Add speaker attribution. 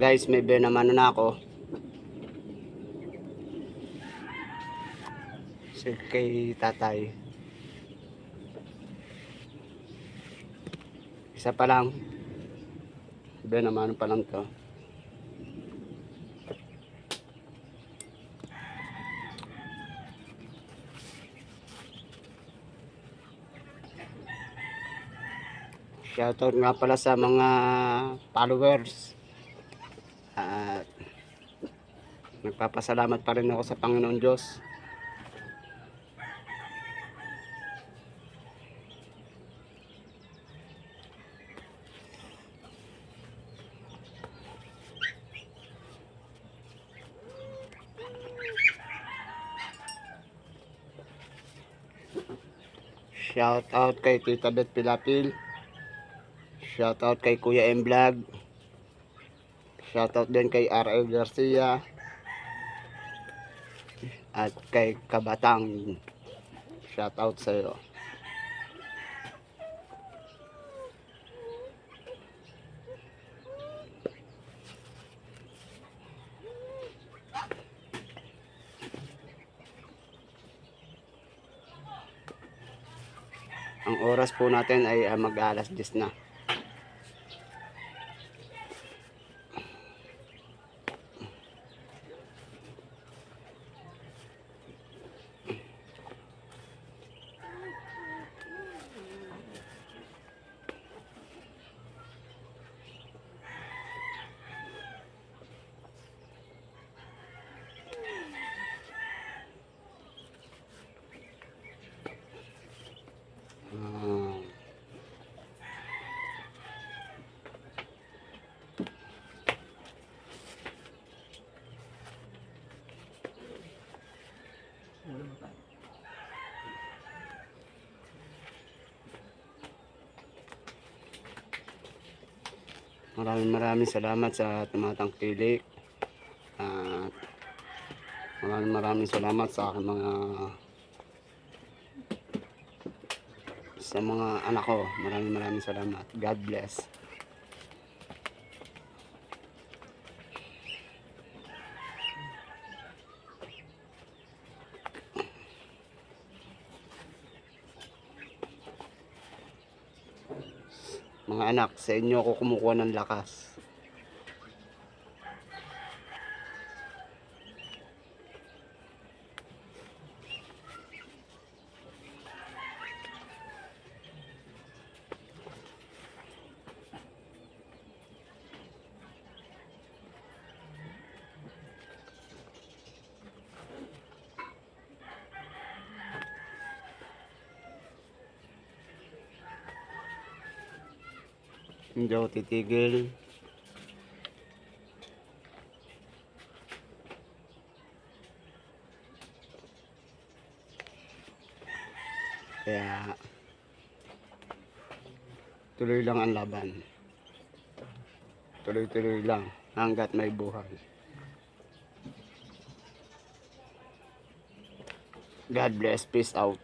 Speaker 1: Guys, may beer naman na ako. Serve kay tatay. Isa pa lang. Beer naman pa lang to. Shoutout nga pala sa mga followers. At nagpapasalamat pa rin ako sa Panginoon Diyos. Shoutout kay Tita Beth Pilapil. Shoutout kay Kuya M Vlog. Shoutout din kay R.L. Garcia. At kay Kabatang. Shoutout sa iyo. Ang oras po natin ay mag-alas 10 na. Maraming salamat sa tumatangkilik. At maraming salamat sa aking mga anak ko. Maraming salamat. God bless. Mga anak, sa inyo ako kumukuha ng lakas. Hindi ako titigil. Kaya tuloy lang ang laban. Tuloy lang hanggat may buhay. God bless. Peace out.